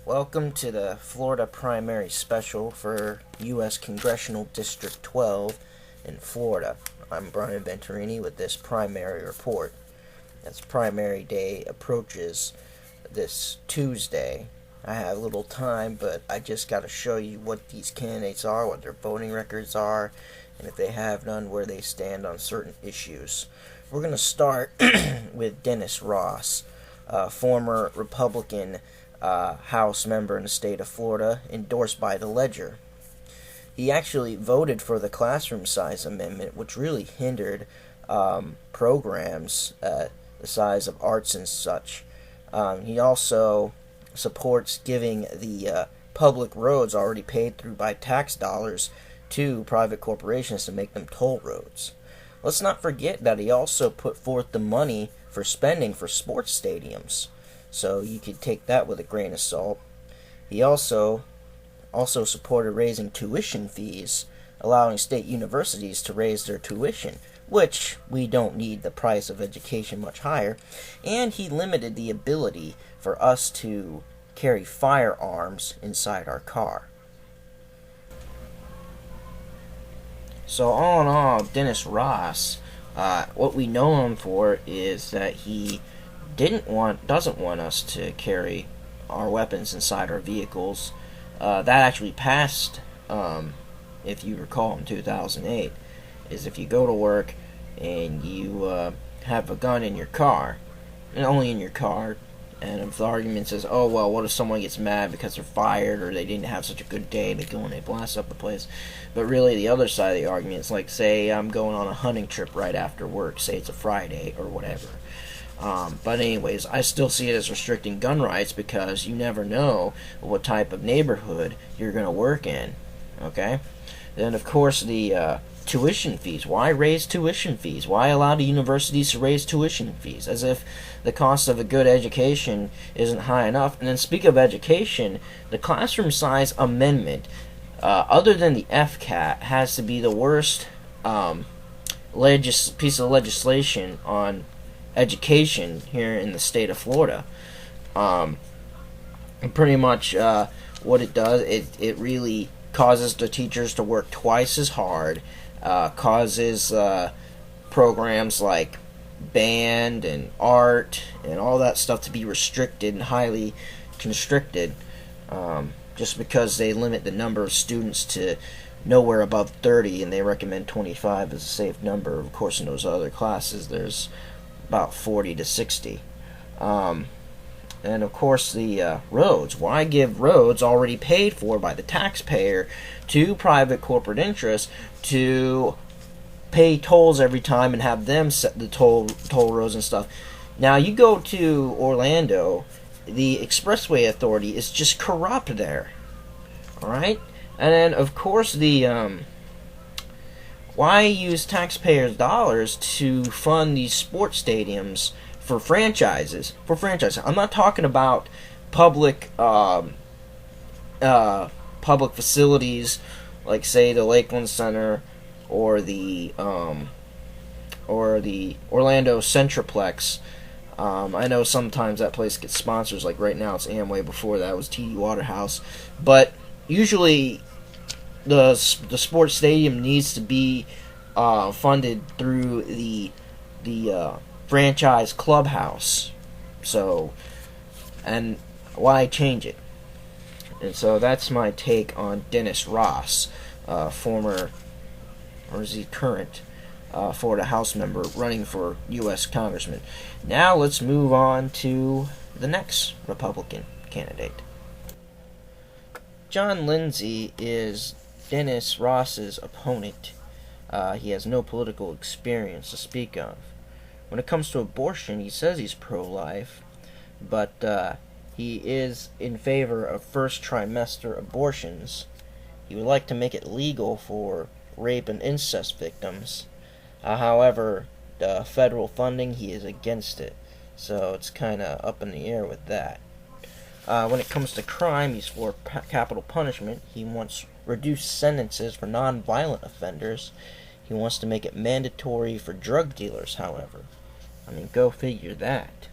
Welcome to the Florida primary special for U.S. Congressional District 12 in Florida. I'm Brian Venturini with this primary report. As primary day approaches this Tuesday, I have little time, but I just got to show you what these candidates are, what their voting records are, and if they have none, where they stand on certain issues. We're going to start with Dennis Ross, former Republican House member in the state of Florida, endorsed by the Ledger. He actually voted for the classroom size amendment, which really hindered programs the size of arts and such. He also supports giving the public roads already paid through by tax dollars to private corporations to make them toll roads. Let's not forget that he also put forth the money for spending for sports stadiums, so you could take that with a grain of salt. He also supported raising tuition fees, allowing state universities to raise their tuition, which we don't need the price of education much higher, and he limited the ability for us to carry firearms inside our car. So all in all, Dennis Ross, what we know him for is that he doesn't want us to carry our weapons inside our vehicles. That actually passed, if you recall, in 2008, is if you go to work and you have a gun in your car, and only in your car, and if the argument says, oh, well, what if someone gets mad because they're fired or they didn't have such a good day, they go and they blast up the place. But really, the other side of the argument is like, say I'm going on a hunting trip right after work, say it's a Friday or whatever. But anyways, I still see it as restricting gun rights because you never know what type of neighborhood you're going to work in, okay? Then, of course, the tuition fees. Why raise tuition fees? Why allow the universities to raise tuition fees? As if the cost of a good education isn't high enough. And then speak of education, the classroom size amendment, other than the FCAT, has to be the worst piece of legislation on education here in the state of Florida. Pretty much what it does, it really causes the teachers to work twice as hard, causes programs like band and art and all that stuff to be restricted and highly constricted, just because they limit the number of students to nowhere above 30, and they recommend 25 as a safe number. Of course, in those other classes, there's about 40 to 60. And of course, the roads. Why give roads already paid for by the taxpayer to private corporate interests to pay tolls every time and have them set the toll roads and stuff? Now, you go to Orlando, the Expressway Authority is just corrupt there. Alright? And then, of course, the why use taxpayers' dollars to fund these sports stadiums for franchises? I'm not talking about public facilities like, say, the Lakeland Center or the Orlando Centraplex. I know sometimes that place gets sponsors. Like right now, it's Amway. Before that, it was TD Waterhouse. But usually, the sports stadium needs to be funded through the franchise clubhouse. So, and why change it? And so that's my take on Dennis Ross, former, or is he current, Florida House member running for U.S. Congressman. Now let's move on to the next Republican candidate. John Lindsay is Dennis Ross's opponent. He has no political experience to speak of. When it comes to abortion, he says he's pro-life, but he is in favor of first trimester abortions. He would like to make it legal for rape and incest victims. However, the federal funding, he is against it. So it's kind of up in the air with that. When it comes to crime, he's for capital punishment. He wants reduced sentences for non-violent offenders. He wants to make it mandatory for drug dealers, however. I mean, go figure that.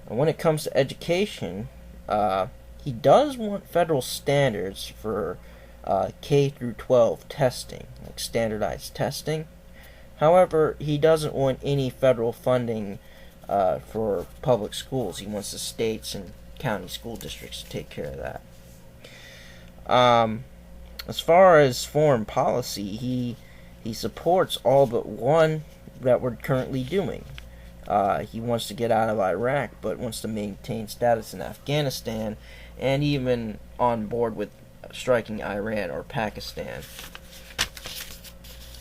And when it comes to education, He does want federal standards for K through 12 testing, like standardized testing. However, he doesn't want any federal funding for public schools. He wants the states and county school districts to take care of that. As far as foreign policy, he supports all but one that we're currently doing. He wants to get out of Iraq, but wants to maintain status in Afghanistan, and even on board with striking Iran or Pakistan.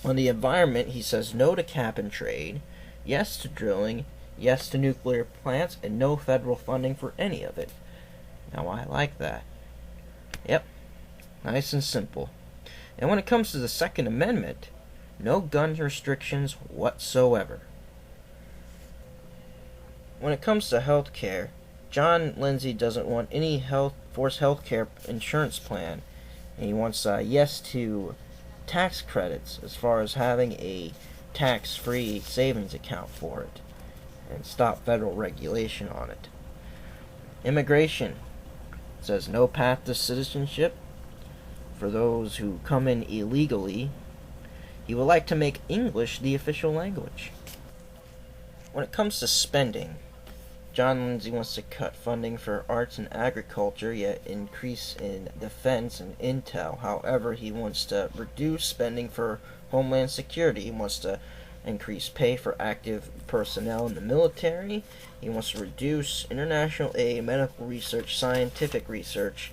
On the environment, he says no to cap and trade, yes to drilling, yes to nuclear plants, and no federal funding for any of it. Now, I like that. Yep, nice and simple. And when it comes to the Second Amendment, no gun restrictions whatsoever. When it comes to health care, John Lindsay doesn't want any forced health care insurance plan, and he wants yes to tax credits as far as having a tax-free savings account for it, and stop federal regulation on it. Immigration says no path to citizenship for those who come in illegally. He would like to make English the official language. When it comes to spending, John Lindsay wants to cut funding for arts and agriculture, yet increase in defense and intel. However, he wants to reduce spending for homeland security. He wants to increase pay for active personnel in the military. He wants to reduce international aid, medical research, scientific research.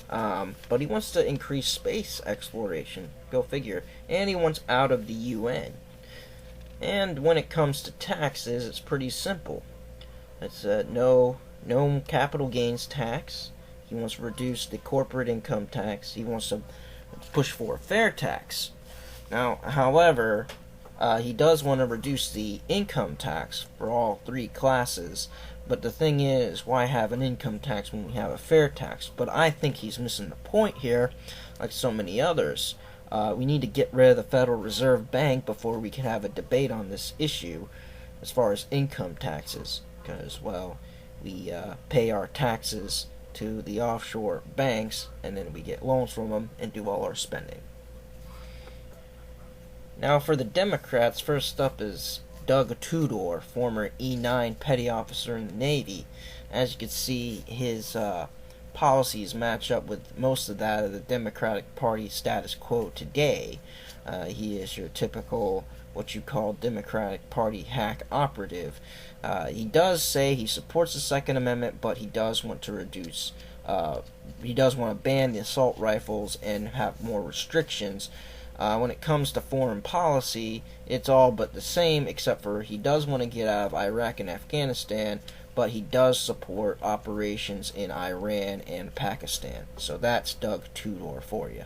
But he wants to increase space exploration. Go figure. And he wants out of the UN. And when it comes to taxes, it's pretty simple. It's no capital gains tax. He wants to reduce the corporate income tax. He wants to push for a fair tax. Now, however, he does want to reduce the income tax for all three classes. But the thing is, why have an income tax when we have a fair tax? But I think he's missing the point here, like so many others. We need to get rid of the Federal Reserve Bank before we can have a debate on this issue as far as income taxes. Because, well, we pay our taxes to the offshore banks, and then we get loans from them and do all our spending. Now for the Democrats, first up is Doug Tudor, former E9 petty officer in the Navy. As you can see, his policies match up with most of that of the Democratic Party status quo today. He is your typical, what you call, Democratic Party hack operative. He does say he supports the Second Amendment, but he does want to reduce, he does want to ban the assault rifles and have more restrictions. When it comes to foreign policy, it's all but the same, except for he does want to get out of Iraq and Afghanistan, but he does support operations in Iran and Pakistan. So that's Doug Tudor for you.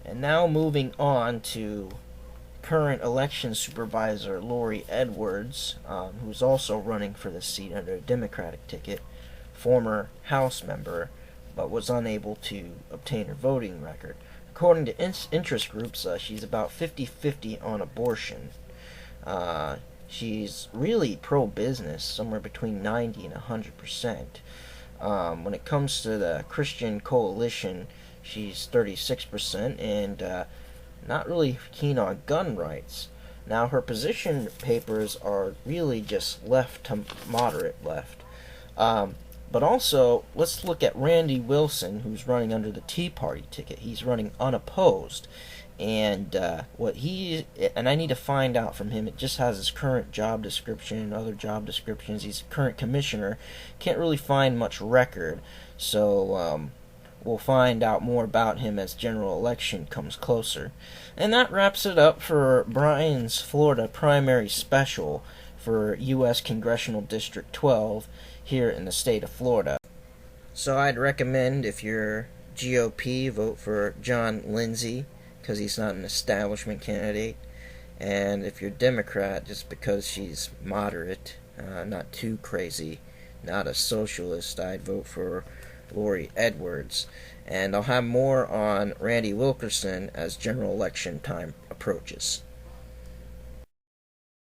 And now moving on to current election supervisor Lori Edwards, who's also running for the seat under a Democratic ticket, former House member, but was unable to obtain her voting record. According to interest groups, she's about 50-50 on abortion. She's really pro-business, somewhere between 90 and 100%. When it comes to the Christian Coalition, she's 36%, and not really keen on gun rights. Now, her position papers are really just left to moderate left. But also, let's look at Randy Wilson, who's running under the Tea Party ticket. He's running unopposed. And I need to find out from him. It just has his current job description and other job descriptions. He's current commissioner. Can't really find much record. So, we'll find out more about him as general election comes closer. And that wraps it up for Brion's Florida primary special for U.S. Congressional District 12 here in the state of Florida. So I'd recommend, if you're GOP, vote for John Lindsay, because he's not an establishment candidate. And if you're Democrat, just because she's moderate, not too crazy, not a socialist, I'd vote for Lori Edwards. And I'll have more on Randy Wilkerson as general election time approaches.